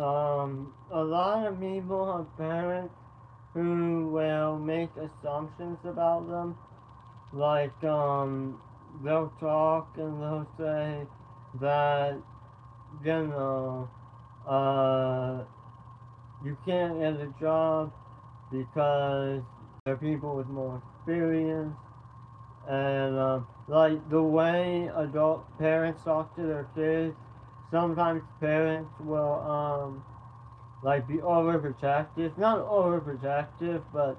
A lot of people have parents who will make assumptions about them. Like, they'll talk and they'll say that, you know, uh, you can't get a job because there are people with more experience. And, like, the way adult parents talk to their kids, sometimes parents will, like be overprotective. Not overprotective, but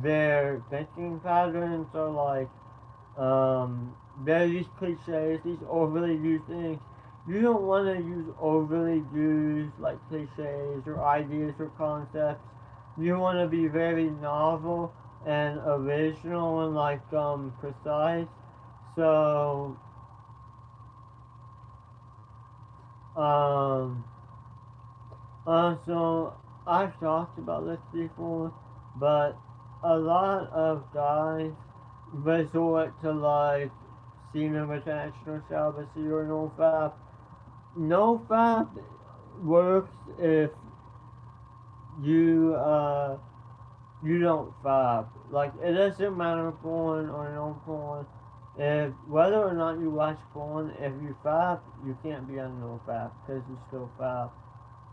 their thinking patterns are like there are these cliches, these overly used things. You don't want to use overly used like cliches or ideas or concepts. You want to be very novel and original and like precise. So um so I've talked about this before, but a lot of guys resort to like semen retention or celibacy or nofap. Nofap works if you you don't fap. Like it doesn't matter porn or no porn. If whether or not you watch porn, if you fap, you can't be on nofap because you still fap.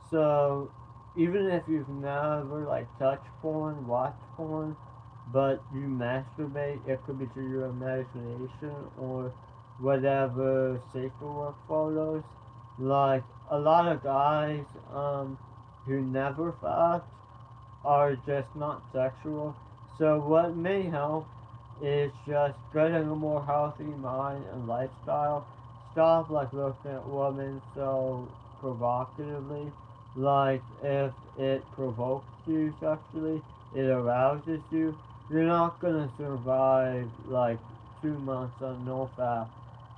So even if you've never like touched porn, watched porn, but you masturbate, it could be to your imagination or whatever safer work photos. Like a lot of guys who never fucked are just not sexual. So what may help is just getting a more healthy mind and lifestyle. Stop like looking at women so provocatively. Like if it provokes you sexually, it arouses you, you're not gonna survive like 2 months on no fap.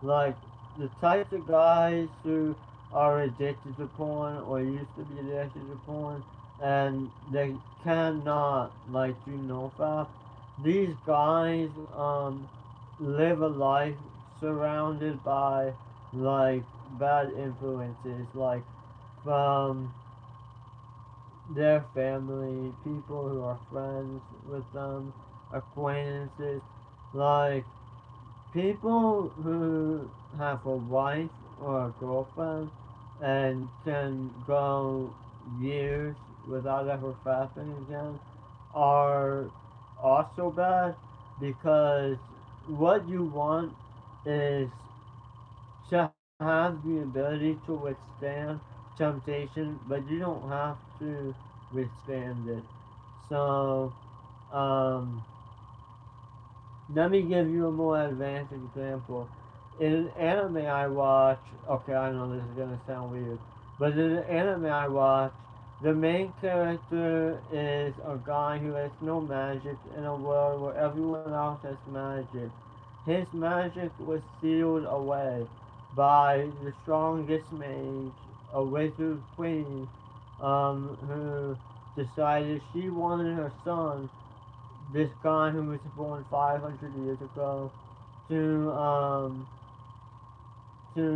Like the types of guys who are addicted to porn or used to be addicted to porn and they cannot like do no fap. These guys live a life surrounded by like bad influences like from their family, people who are friends with them, acquaintances, like people who have a wife or a girlfriend and can go years without ever fapping again are also bad because what you want is to have the ability to withstand temptation, but you don't have to withstand it. So, um, let me give you a more advanced example. In an anime I watch, okay, I know this is gonna sound weird, but in an anime I watch, the main character is a guy who has no magic in a world where everyone else has magic. His magic was sealed away by the strongest mage, a wizard queen, who decided she wanted her son, this guy who was born 500 years ago, to to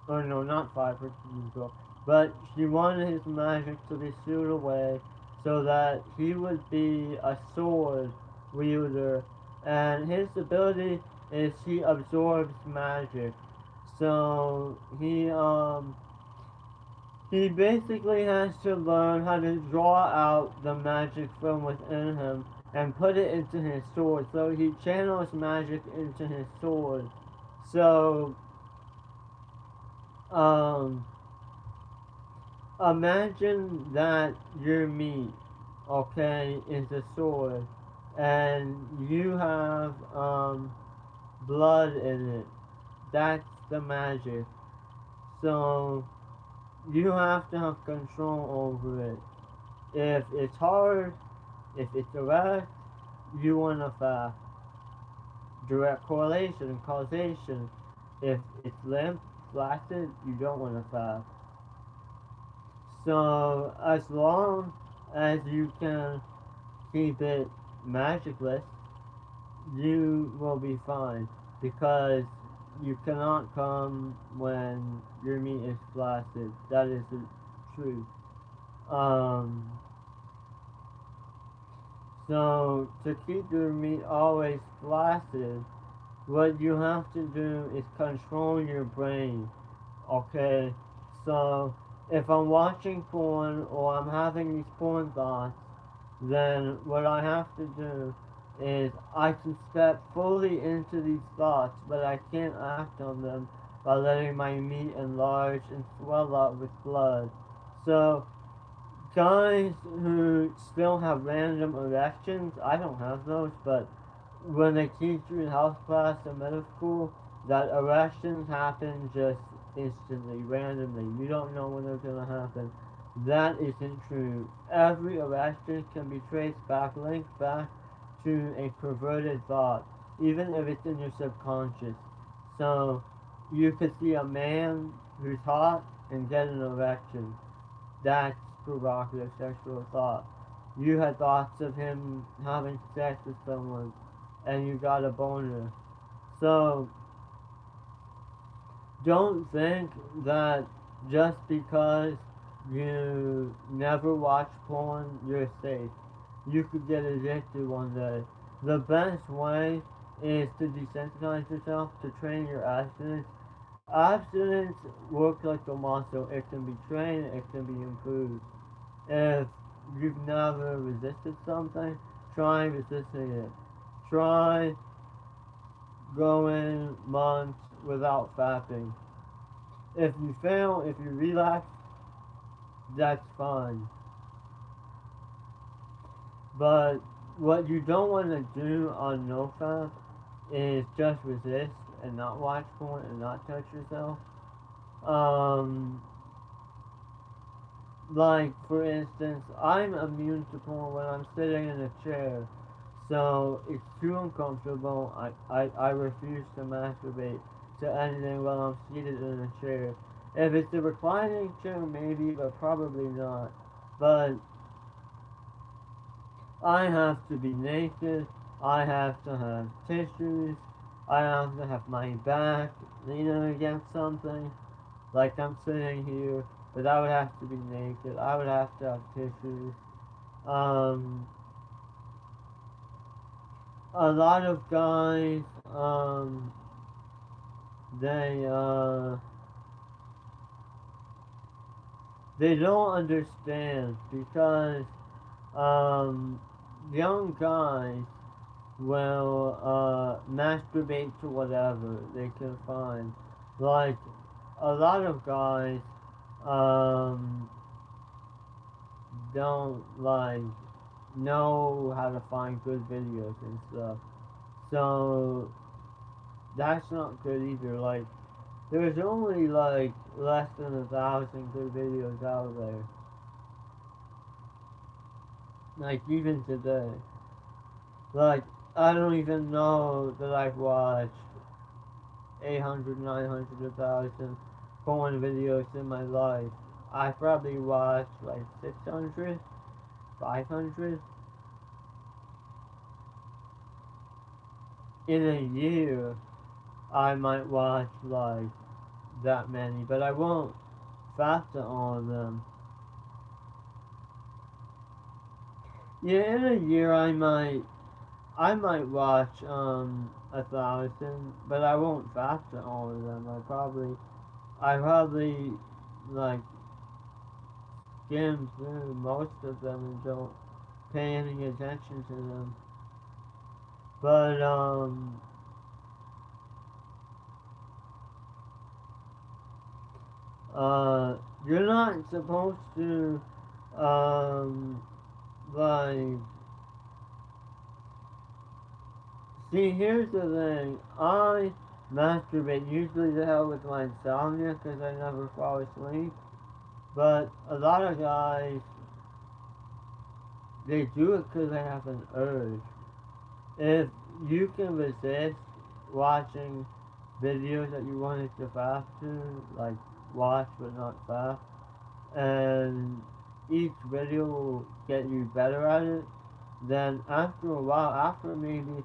or no, not 500 years ago, but she wanted his magic to be sealed away so that he would be a sword wielder, and his ability is he absorbs magic. So he basically has to learn how to draw out the magic from within him and put it into his sword. So he channels magic into his sword. So, um, imagine that your meat, okay, is a sword, and you have blood in it. That's the magic. So you have to have control over it. If it's hard, if it's direct, you want to fast. Direct correlation and causation. If it's limp, flaccid, you don't want to fast. So as long as you can keep it magicless, you will be fine because you cannot come when your meat is flaccid. That is the truth. Um, so to keep your meat always flaccid, what you have to do is control your brain. Okay, so if I'm watching porn or I'm having these porn thoughts, then what I have to do is I can step fully into these thoughts, but I can't act on them by letting my meat enlarge and swell up with blood. So guys who still have random erections, I don't have those, but when they teach you in health class in medical school, that erections happen just instantly, randomly. You don't know when they're gonna happen. That isn't true. Every erection can be traced back, linked back to a perverted thought, even if it's in your subconscious. So you could see a man who's hot and get an erection. That's provocative sexual thought. You had thoughts of him having sex with someone and you got a boner. So don't think that just because you never watch porn, you're safe. You could get addicted one day. The best way is to desensitize yourself, to train your abstinence. Abstinence works like a muscle. It can be trained, it can be improved. If you've never resisted something, try resisting it. Try going months without fapping. If you fail, if you relapse, that's fine. But what you don't want to do on NoFap is just resist and not watch porn and not touch yourself. Um, like, for instance, I'm immune to porn when I'm sitting in a chair. So it's too uncomfortable. I refuse to masturbate to anything while I'm seated in a chair. If it's a reclining chair, maybe, but probably not. But I have to be naked. I have to have tissues. I have to have my back leaning against something, like I'm sitting here. But I would have to be naked. I would have to have tissues. Um, a lot of guys, they they don't understand because um, young guys will masturbate to whatever they can find. Like a lot of guys um, don't like know how to find good videos and stuff. So that's not good either. Like there's only like less than 1,000 good videos out there. Like even today. Like I don't even know that I've watched 800, 900, 1,000 porn videos in my life. I probably watched like 600, 500 in a year. I might watch like that many, but I won't factor all of them. Yeah, in a year I might watch 1,000, but I won't factor all of them. I probably like skim through most of them and don't pay any attention to them. But you're not supposed to um like see. Here's the thing. I masturbate usually to help with my insomnia because I never fall asleep. But a lot of guys they do it because they have an urge. If you can resist watching videos that you wanted to fast to, like watch but not fast, and each video will get you better at it, then after a while, after maybe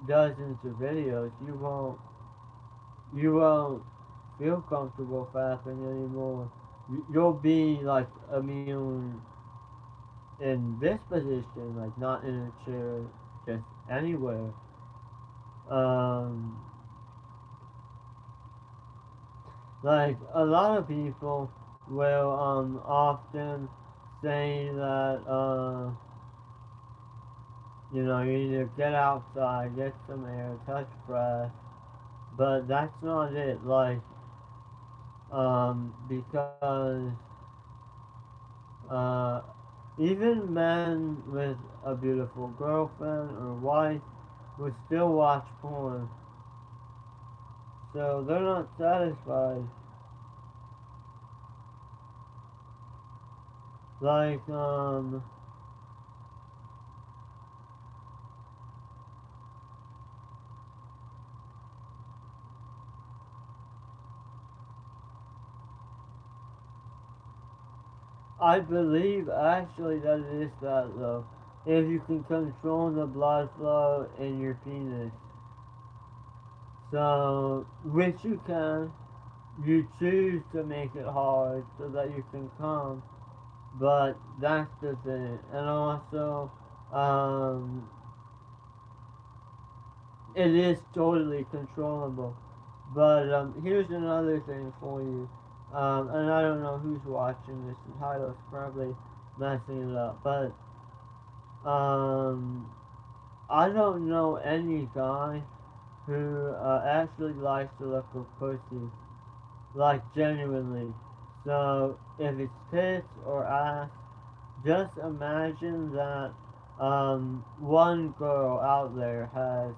dozens of videos, you won't you won't feel comfortable fapping anymore. You'll be like immune in this position, like not in a chair, just anywhere. Um, like a lot of people will often say that you need to get outside, get some air, touch grass, but that's not it. Like because uh, even men with a beautiful girlfriend or wife will still watch porn, so they're not satisfied. Like I believe actually that it is that though. If you can control the blood flow in your penis. So, which you can, you choose to make it hard so that you can come, but that's the thing. And also, um, it is totally controllable. But here's another thing for you. And I don't know who's watching this. The title's probably messing it up. But um, I don't know any guy who actually likes to look at pussy, like genuinely. So if it's tits or ass, just imagine that one girl out there has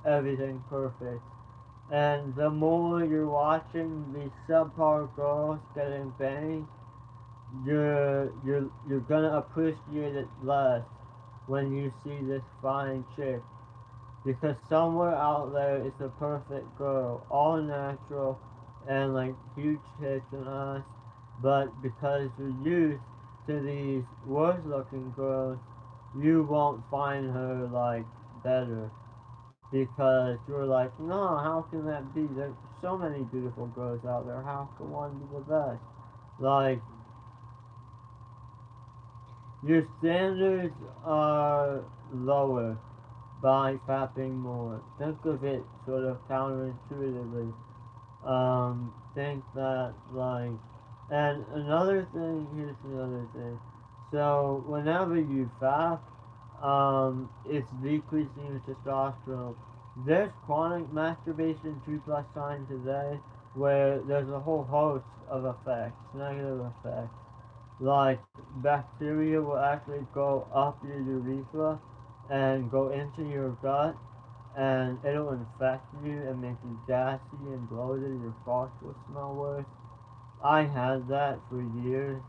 everything perfect. And the more you're watching these subpar girls getting banged, you're gonna appreciate it less when you see this fine chick. Because somewhere out there is a perfect girl, all natural and like huge tits and ass, but because you're used to these worse looking girls, you won't find her like better because you're like, no, how can that be? There's so many beautiful girls out there. How can one be the best? Like, your standards are lower by fapping more. Think of it sort of counterintuitively. Think that, like, and another thing, here's another thing. So, whenever you fap, it's decreasing your testosterone. There's chronic masturbation 2 plus times a day where there's a whole host of effects, negative effects. Like bacteria will actually go up your urethra and go into your gut and it'll infect you and make you gassy and bloated. Your farts will smell worse. I had that for years.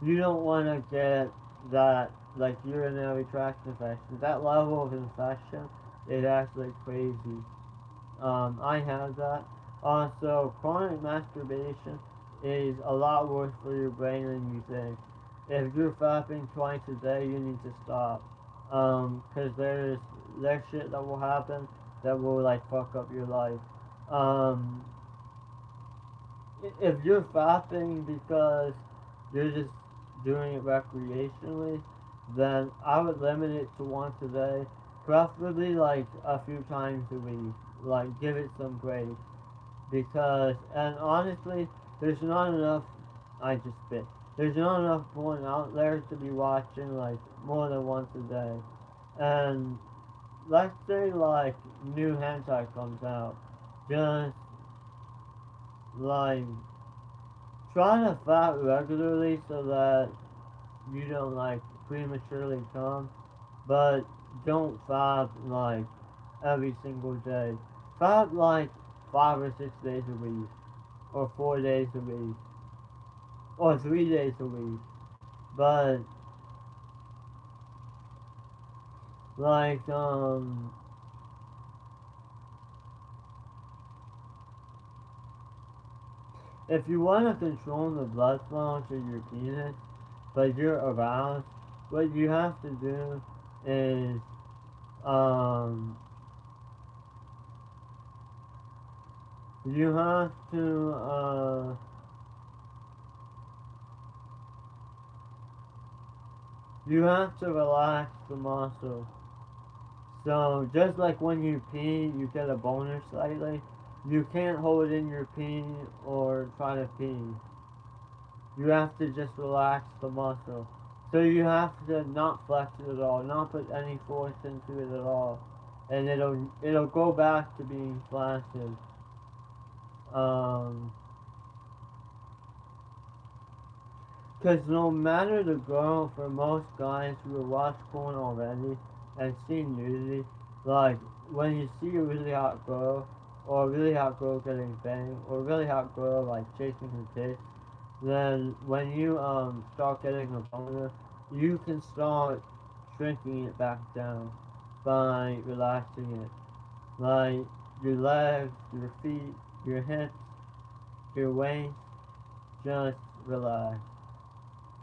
You don't want to get that like urinary tract infection. That level of infection is actually crazy. I have that. Also, chronic masturbation is a lot worse for your brain than you think. If you're fapping twice a day, you need to stop. Cause there's shit that will happen that will like fuck up your life. Um, if you're fapping because you're just doing it recreationally, then I would limit it to once a day, preferably like a few times a week. Like give it some grace because, and honestly, there's not enough. I just spit. There's not enough porn out there to be watching like more than once a day. And let's say like new hentai comes out, just like try to fat regularly so that you don't like prematurely come, but don't fat like every single day. Fat like 5 or 6 days a week, or 4 days a week, or 3 days a week. But like if you want to control the blood flow to your penis, but you're aroused, what you have to do is um you have to, you have to relax the muscle. So just like when you pee, you get a boner slightly. You can't hold in your pee or try to pee. You have to just relax the muscle. So you have to not flex it at all, not put any force into it at all, and it'll go back to being flaccid. Um, Cause no matter the girl, for most guys who have watched porn already and seen nudity, like when you see a really hot girl, or a really hot girl getting banged, or a really hot girl like chasing her tits, then when you start getting a boner, you can start shrinking it back down by relaxing it. Like your legs, your feet, your hips, your waist, just relax.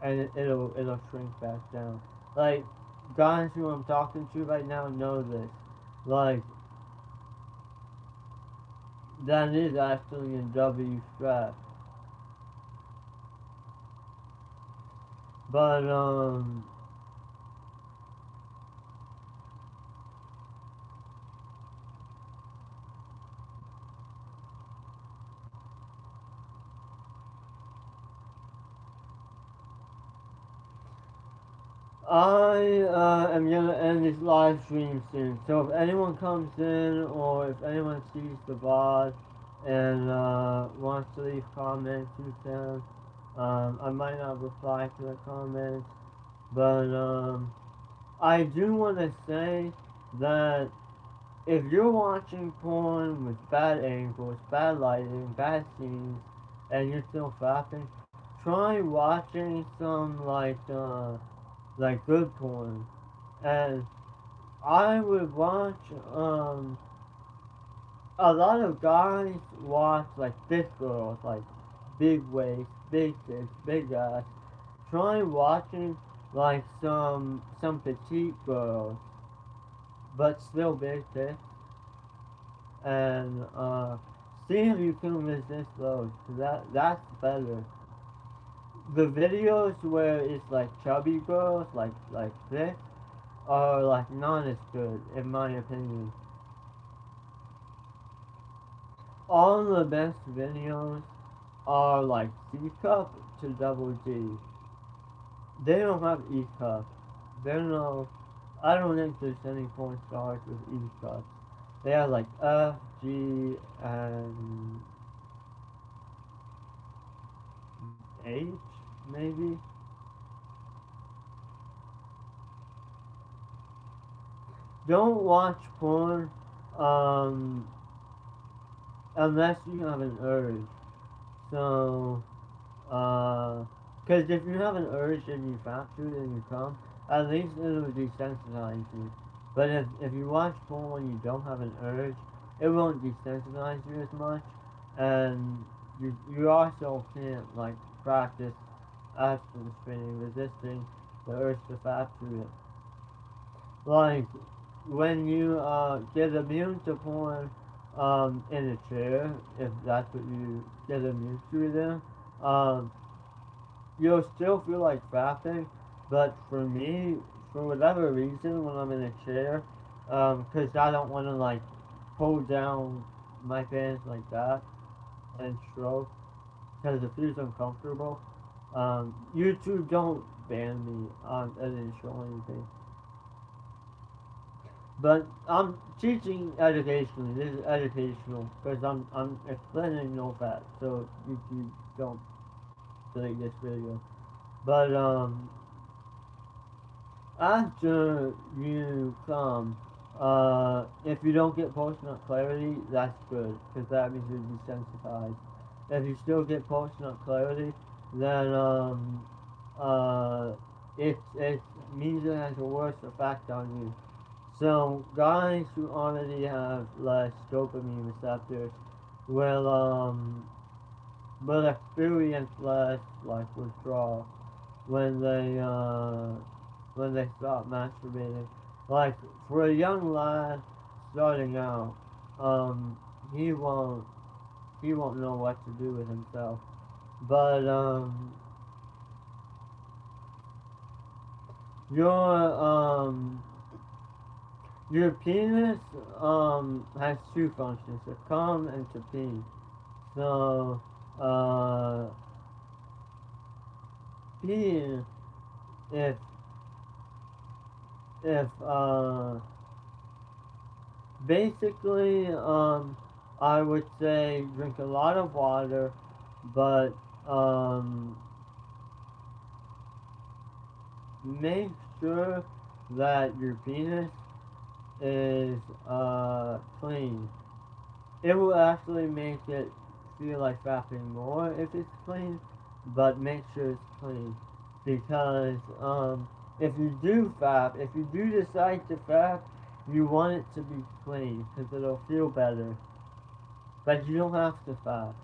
And it'll shrink back down. Like guys who I'm talking to right now know this. Like that is actually a W strap. But I am gonna end this live stream soon. So if anyone comes in or if anyone sees the VOD and wants to leave comments, you can. I might not reply to the comments, but I do want to say that if you're watching porn with bad angles, bad lighting, bad scenes, and you're still fapping, try watching some like good porn. And I would watch a lot of guys watch like thick girls, like big waist, big tits, big ass. Try watching like some petite girls, but still big tits, and see if you can resist those. 'Cause that's better. The videos where it's like chubby girls, like thick, are like not as good in my opinion. All the best videos are like C cup to double D. They don't have E cup. They're no. I don't think there's any porn stars with E cups. They have like F, G, and H, maybe. Don't watch porn, um, unless you have an urge. So, because if you have an urge and you fast food and you come, at least it'll desensitize you. But if you watch porn when you don't have an urge, it won't desensitize you as much, and you also can't like practice after the spinning, resisting the urge to fast food. Like when you get immune to porn in a chair, if that's what you get immune to then, um, you'll still feel like fapping, but for me, for whatever reason, when I'm in a chair, because I don't want to like pull down my pants like that and stroke, because it feels uncomfortable. YouTube don't ban me. I didn't show anything. But I'm teaching educationally. This is educational because I'm explaining no fat, so you don't delete this video. But after you come, if you don't get post nut clarity, that's good because that means you're desensitized. If you still get post nut clarity, then uh, it means it has a worse effect on you. So guys who already have less dopamine receptors will experience less like withdrawal when they stop masturbating. Like for a young lad starting out, um he won't he won't know what to do with himself. But your your penis has two functions, to come and to pee. So pee, if if basically I would say drink a lot of water, but um make sure that your penis is clean. It will actually make it feel like fapping more if it's clean, but make sure it's clean. Because if you do fap, if you do decide to fap, you want it to be clean because it'll feel better. But you don't have to fap.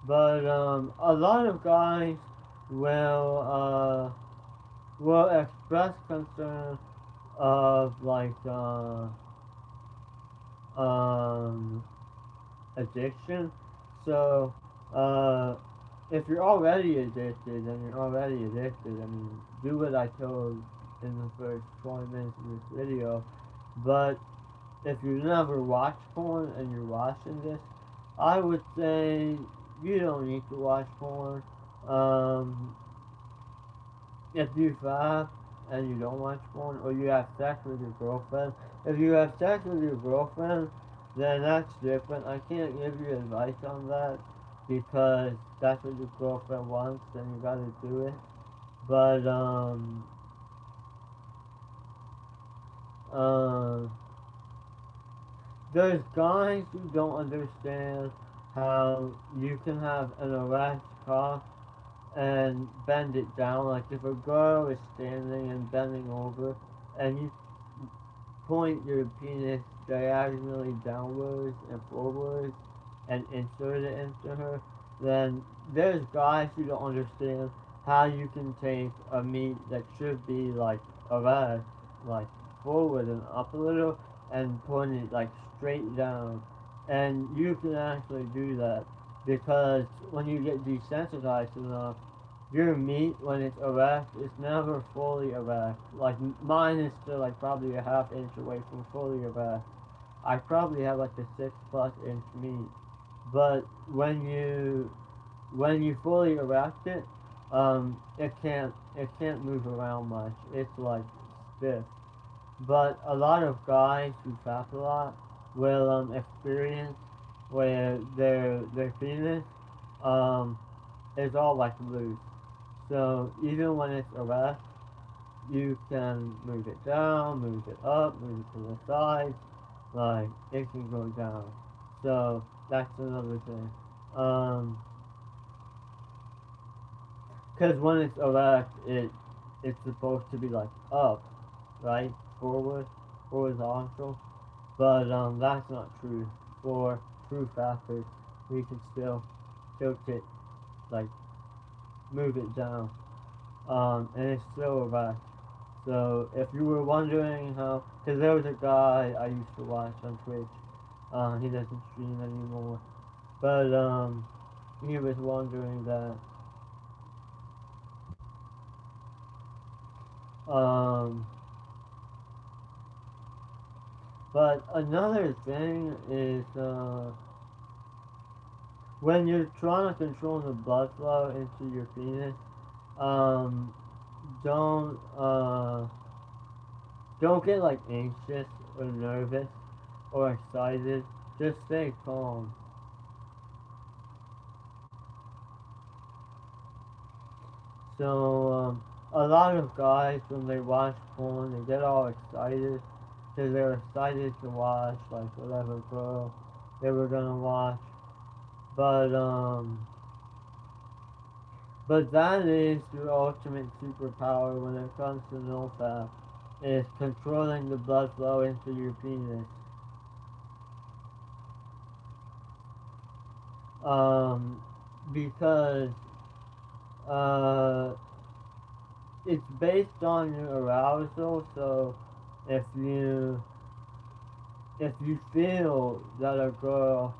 But a lot of guys will express concern of like um addiction. So if you're already addicted and you're already addicted, I mean, do what I told in the first 20 minutes of this video. But if you never watched porn and you're watching this, I would say you don't need to watch porn. If you fast and you don't watch porn, or you have sex with your girlfriend, if you have sex with your girlfriend, then that's different. I can't give you advice on that because that's what your girlfriend wants, and you gotta do it. But um, there's guys who don't understand how you can have an erect cock and bend it down. Like if a girl is standing and bending over, and you point your penis diagonally downwards and forwards and insert it into her, then there's guys who don't understand how you can take a meat that should be like erect, like forward and up a little, and point it like straight down. And you can actually do that because when you get desensitized enough, your meat, when it's erect, is never fully erect. Like mine is still like probably a half inch away from fully erect. I probably have like a 6+ inch meat. But when you fully erect it, it can't move around much. It's like stiff. But a lot of guys who fast a lot will experience where their penis um is all like loose. So even when it's erect, you can move it down, move it up, move it to the side, like it can go down. So that's another thing. Cause when it's erect, it's supposed to be like up, right, forward, horizontal. But that's not true. For true fappers, we can still tilt it, like move it down, and it's still erect. So if you were wondering how, because there was a guy I used to watch on Twitch, he doesn't stream anymore, but he was wondering that, um, but another thing is, when you're trying to control the blood flow into your penis, um, don't, don't get like anxious or nervous or excited. Just stay calm. So, a lot of guys, when they watch porn, they get all excited because they're excited to watch, like, whatever girl they were gonna watch. But, but that is your ultimate superpower when it comes to NoFap, is controlling the blood flow into your penis. Because, uh, it's based on your arousal, so if you if you feel that a girl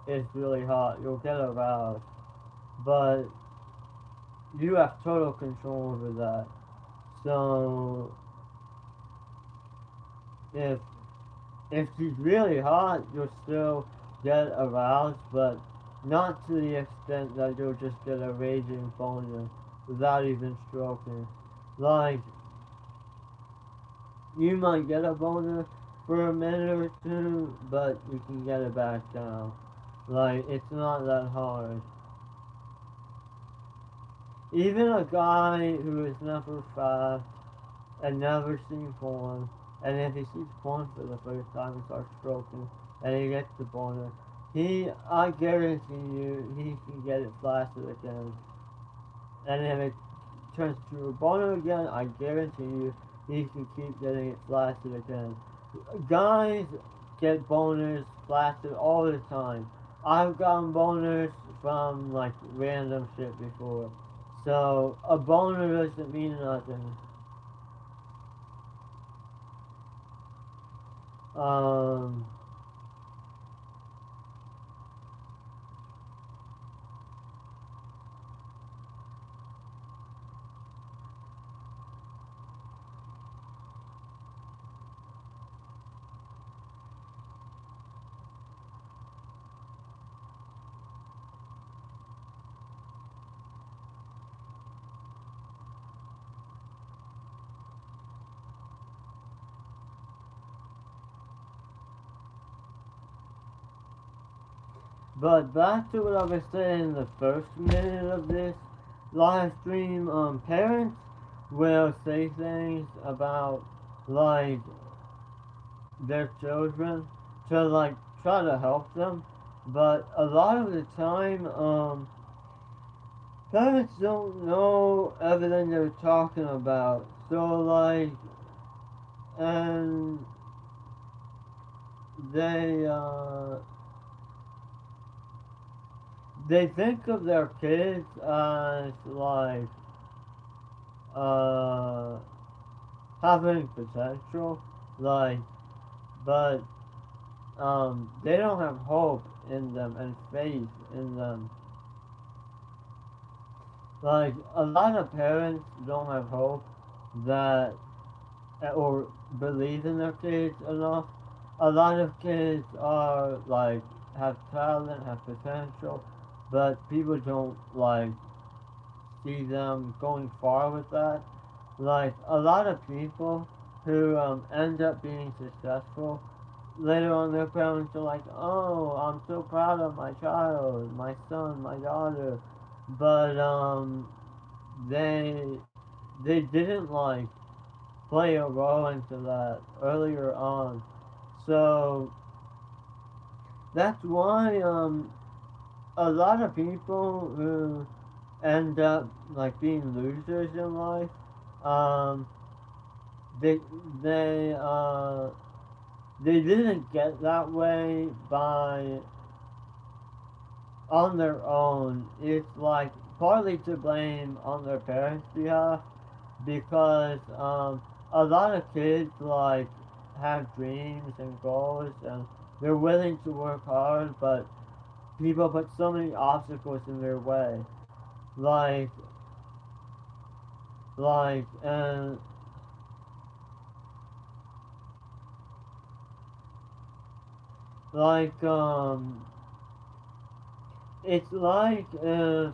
is really hot, you'll get aroused. But you have total control over that. So if if she's really hot, you'll still get aroused, but not to the extent that you'll just get a raging boner without even stroking. Like, you might get a boner for a minute or two, but you can get it back down. Like, it's not that hard. Even a guy who has never fast and never seen porn, and if he sees porn for the first time and starts stroking, and he gets the boner, I guarantee you, he can get it flaccid again. And if it turns to a boner again, I guarantee you, he can keep getting it flaccid again. Guys get boners flaccid all the time. I've gotten boners from like random shit before. So a boner doesn't mean nothing. Um, but back to what I was saying in the first minute of this live stream, parents will say things about like their children to like try to help them, but a lot of the time, parents don't know everything they're talking about. So like, and they they think of their kids as like uh having potential, like, but they don't have hope in them and faith in them. Like a lot of parents don't have hope that or believe in their kids enough. A lot of kids are like have talent, have potential, but people don't like see them going far with that. Like a lot of people who end up being successful later on, their parents are like, "Oh, I'm so proud of my child, my son, my daughter," but they they didn't like play a role into that earlier on. So that's why a lot of people who end up like being losers in life, um they they uh they didn't get that way by on their own. It's like partly to blame on their parents' behalf because a lot of kids like have dreams and goals and they're willing to work hard, but people put so many obstacles in their way, like and like it's like if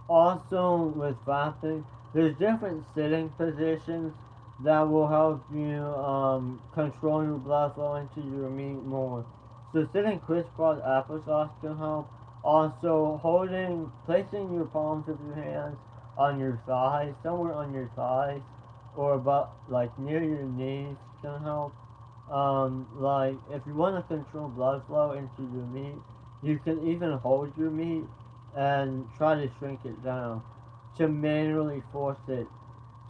also with fasting, there's different sitting positions that will help you control your blood flow into your meat more. So sitting crisscross applesauce can help. Also, placing your palms of your hands on your thighs, somewhere on your thighs, or about like near your knees can help. Like if you want to control blood flow into your meat, you can even hold your meat and try to shrink it down to manually force it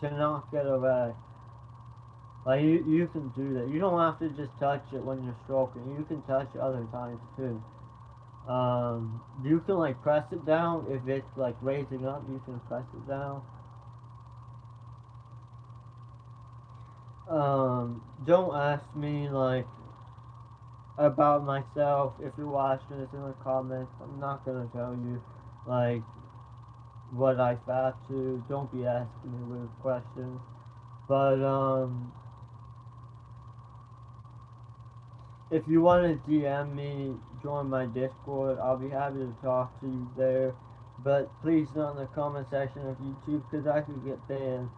to not get away. Like you can do that. You don't have to just touch it when you're stroking. You can touch it other times too. You can like press it down if it's like raising up. You can press it down. Don't ask me like about myself if you're watching this in the comments. I'm not gonna tell you like what I fat to. Don't be asking me weird questions. But if you want to DM me, join my Discord. I'll be happy to talk to you there. But please not in the comment section of YouTube because I could get banned.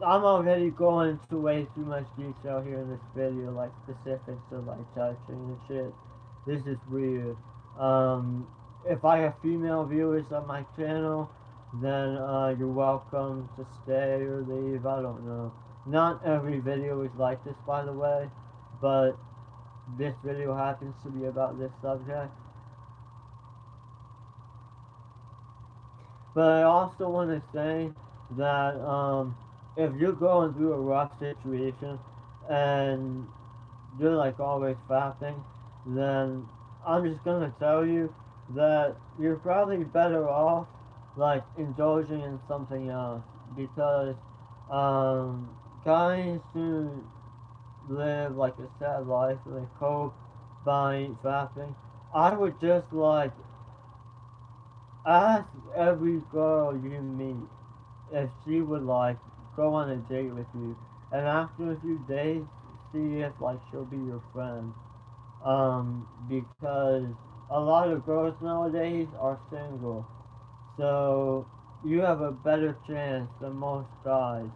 I'm already going into way too much detail here in this video, like specifics of like touching and shit. This is weird. If I have female viewers on my channel, then you're welcome to stay or leave. I don't know. Not every video is like this, by the way, but this video happens to be about this subject. But I also want to say that if you're going through a rough situation and you're like always fasting, then I'm just gonna tell you that you're probably better off like indulging in something else because um, guys who live like a sad life and they cope by fasting, I would just like ask every girl you meet if she would like go on a date with you, and after a few days, see if like she'll be your friend. Because a lot of girls nowadays are single, so you have a better chance than most guys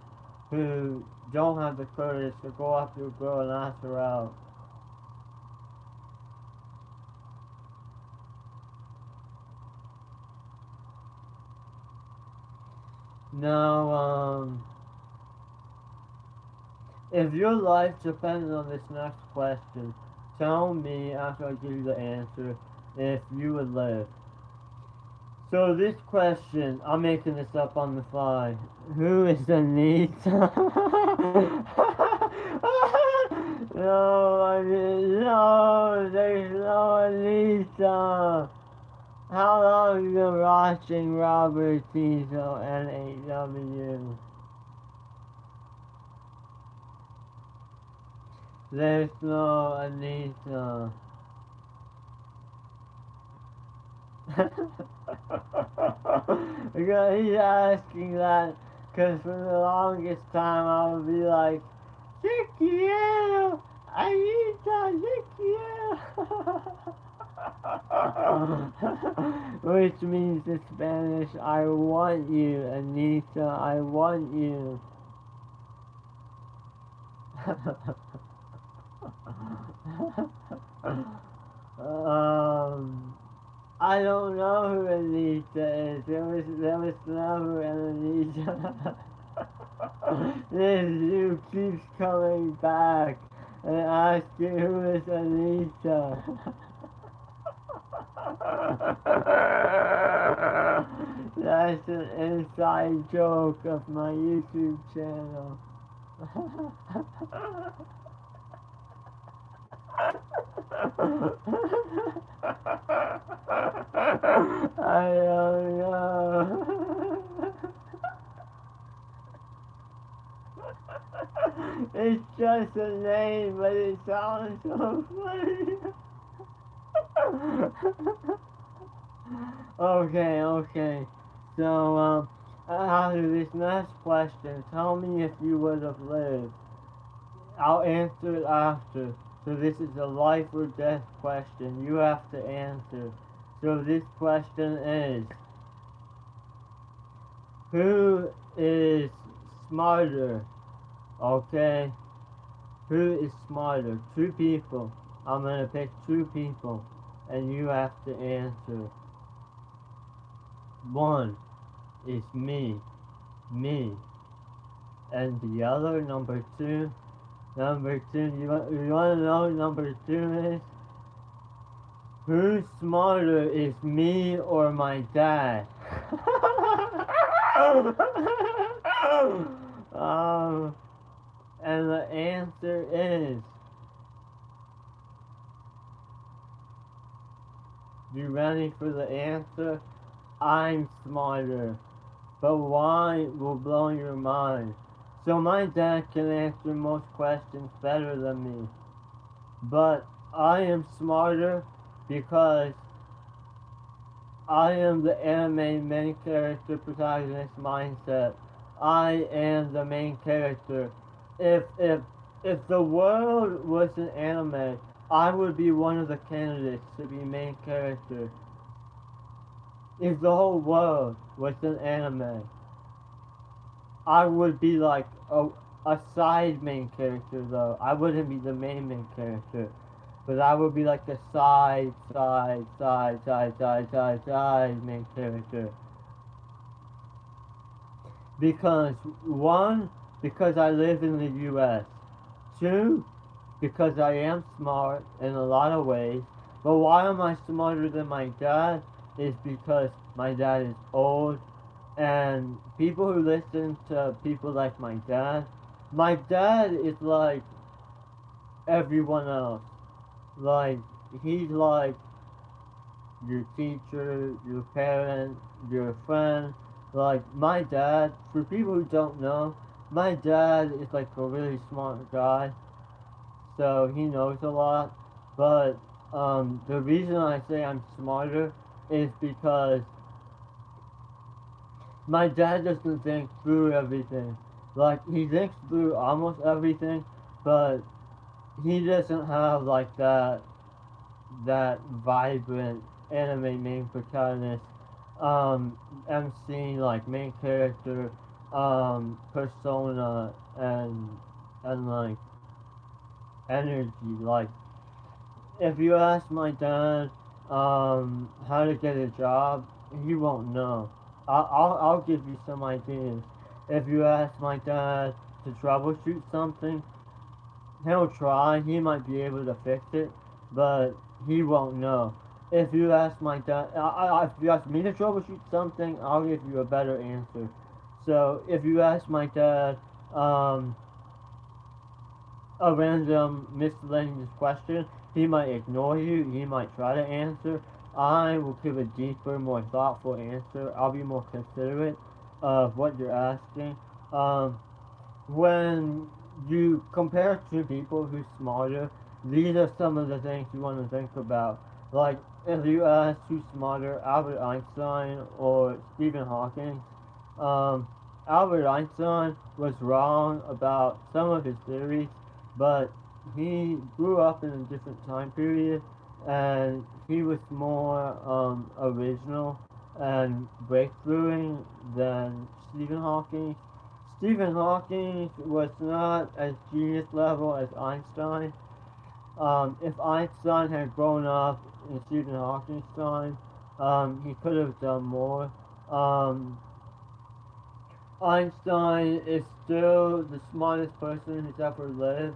who don't have the courage to go up to a girl and ask her out. Now, if your life depends on this next question, tell me after I give you the answer if you would live. So this question, I'm making this up on the fly. Who is Anita? No, I mean, no, there's no Anita. How long have you been watching Robert Tito and AW? There's no Anita. Because he's asking that because for the longest time I would be like, Chiquillo, Anita, Chiquillo. Which means in Spanish, I want you, Anita, I want you. I don't know who Anita is. There was never an Anita. This you keeps coming back and asking who is Anita. That's an inside joke of my YouTube channel. I don't know. It's just a name, but it sounds so funny. Okay. So, after this next question, tell me if you would have lived. I'll answer it after. So this is a life or death question. You have to answer. So this question is, who is smarter? Okay? Who is smarter? Two people. I'm gonna pick two people. And you have to answer. One is me. Me. And the other, number two, you want to know number two is? Who's smarter, is me or my dad? um, and the answer is, you ready for the answer? I'm smarter. But why will blow your mind. So my dad can answer most questions better than me. But I am smarter because I am the anime main character protagonist mindset. I am the main character. If the world was an anime, I would be one of the candidates to be main character. If the whole world was an anime, I would be like a side main character though. I wouldn't be the main character. But I would be like the side main character. Because one, because I live in the US. Two, because I am smart in a lot of ways. But why am I smarter than my dad? Is because my dad is old, and people who listen to people like my dad is like everyone else. Like, he's like your teacher, your parent, your friend. Like, my dad, for people who don't know, my dad is like a really smart guy, so he knows a lot. But the reason I say I'm smarter is because my dad doesn't think through everything. Like, he thinks through almost everything, but he doesn't have like that vibrant anime main protagonist, MC like main character, persona and like energy. Like, if you ask my dad how to get a job, he won't know. I'll give you some ideas. If you ask my dad to troubleshoot something, he'll try. He might be able to fix it, but he won't know. If you ask my dad, if you ask me to troubleshoot something, I'll give you a better answer. So if you ask my dad, um, a random miscellaneous question, he might ignore you, he might try to answer. I will give a deeper, more thoughtful answer. I'll be more considerate of what you're asking. Um, when you compare two people who's smarter, these are some of the things you want to think about. Like, if you ask who's smarter, Albert Einstein or Stephen Hawking, um, Albert Einstein was wrong about some of his theories, but he grew up in a different time period, and he was more original and breakthroughing than Stephen Hawking. Stephen Hawking was not as genius level as Einstein. If Einstein had grown up in Stephen Hawking's time, he could have done more. Um, Einstein is still the smartest person who's ever lived,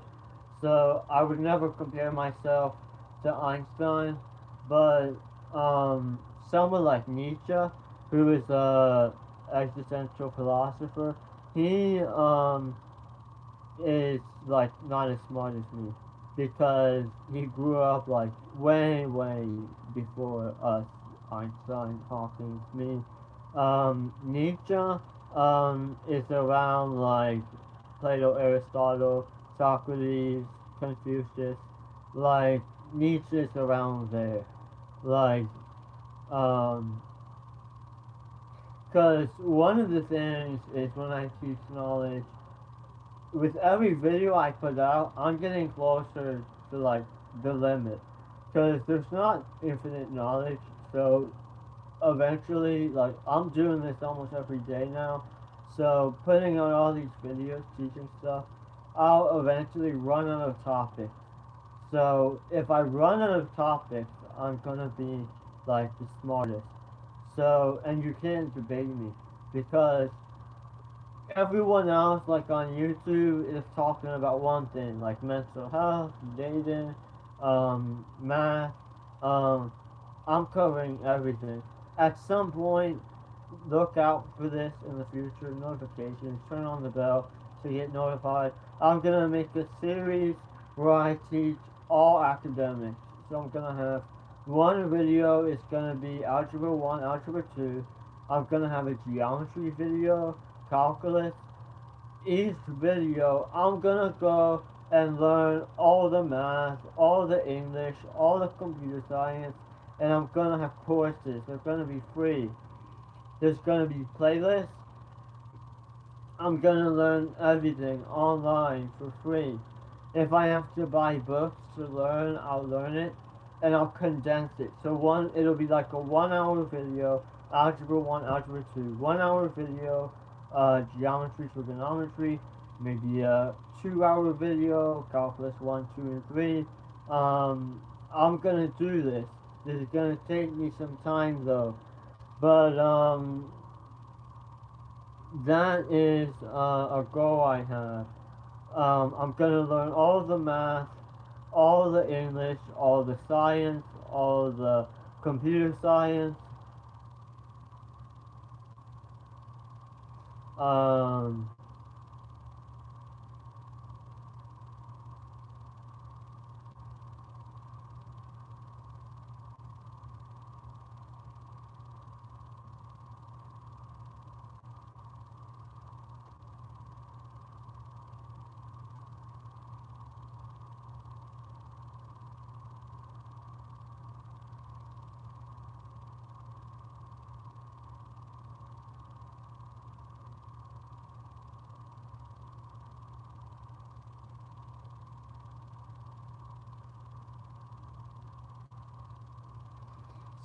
so I would never compare myself to Einstein. But someone like Nietzsche, who is a existential philosopher, he is like not as smart as me because he grew up like way before us, Einstein, Hawking, me. Nietzsche is around like Plato, Aristotle, Socrates, Confucius. Like, Nietzsche is around there. Like, um, because one of the things is when I teach knowledge, with every video I put out, I'm getting closer to like the limit. Because there's not infinite knowledge, so eventually, like, I'm doing this almost every day now. So putting out all these videos, teaching stuff, I'll eventually run out of topics. So if I run out of topics, I'm gonna be like the smartest. So, and you can't debate me because everyone else, like on YouTube, is talking about one thing, like mental health, dating, math. Um, I'm covering everything. At some point, look out for this in the future. Notifications. Turn on the bell to get notified. I'm gonna make a series where I teach all academics. So I'm gonna have one video is gonna be Algebra 1, Algebra 2. I'm gonna have a geometry video, calculus. Each video, I'm gonna go and learn all the math, all the English, all the computer science, and I'm gonna have courses. They're gonna be free. There's gonna be playlists. I'm gonna learn everything online for free. If I have to buy books to learn, I'll learn it and I'll condense it. So it'll be like a 1 hour video, algebra 1, algebra 2, 1 hour video, geometry, trigonometry, maybe a 2 hour video, calculus 1, 2, and 3. I'm gonna do this. This is gonna take me some time though. But that is a goal I have. I'm gonna learn all the math, all the English, all the science, all the computer science. Um,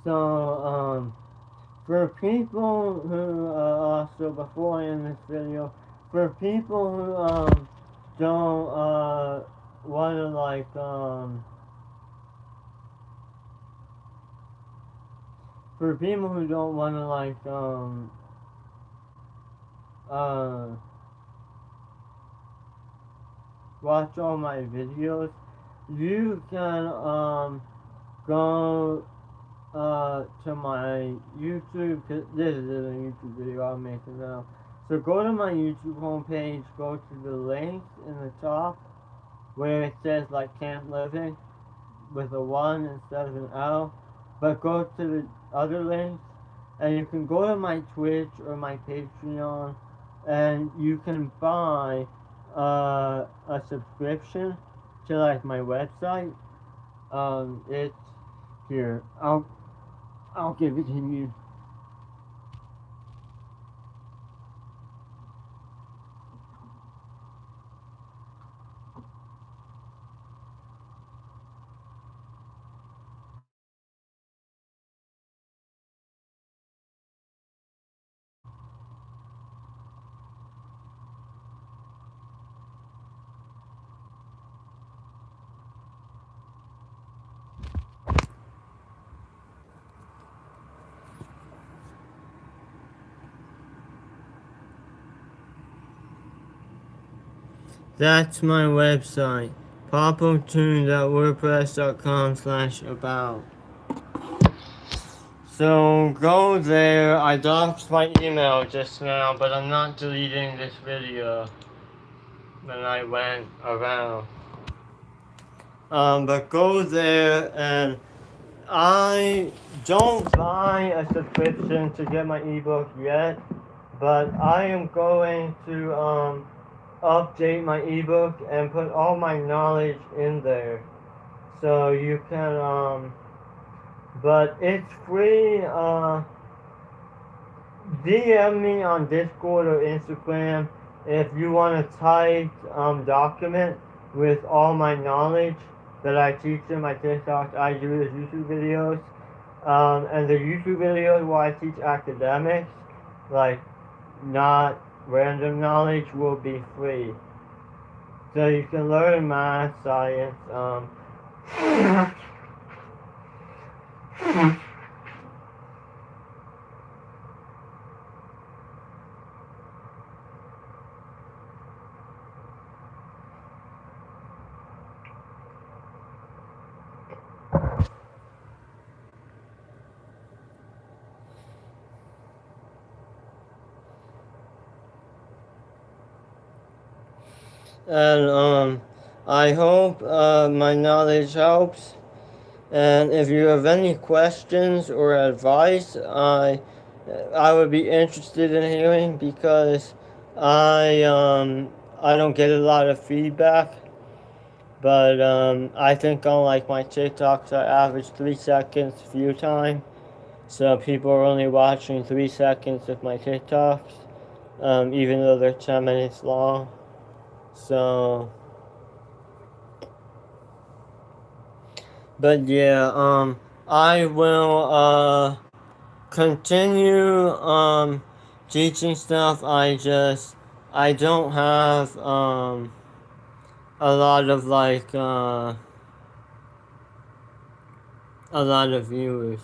so, for people who, also before I end this video, for people who, don't, wanna like, for people who don't wanna like, uh, watch all my videos, you can, go to my YouTube, cause this is a YouTube video I'm making now. So go to my YouTube homepage, go to the link in the top where it says like Camp Living with a 1 instead of an L. But go to the other links and you can go to my Twitch or my Patreon and you can buy a subscription to like my website. It's here. I'll give it to you. That's my website, popotune.wordpress.com/about. So go there. I doxed my email just now, but I'm not deleting this video when I went around. But go there and I don't buy a subscription to get my ebook yet, but I am going to update my ebook and put all my knowledge in there. So you can but it's free. DM me on Discord or Instagram if you want a typed document with all my knowledge that I teach in my TikTok, I do as YouTube videos. And the YouTube videos where I teach academics, like not random knowledge, will be free. So you can learn math, science, And I hope my knowledge helps. And if you have any questions or advice, I would be interested in hearing because I don't get a lot of feedback. But I think on like my TikToks, I average 3 seconds view time. So people are only watching 3 seconds of my TikToks, even though they're 10 minutes long. So, but yeah, I will continue teaching stuff. I don't have a lot of like a lot of viewers.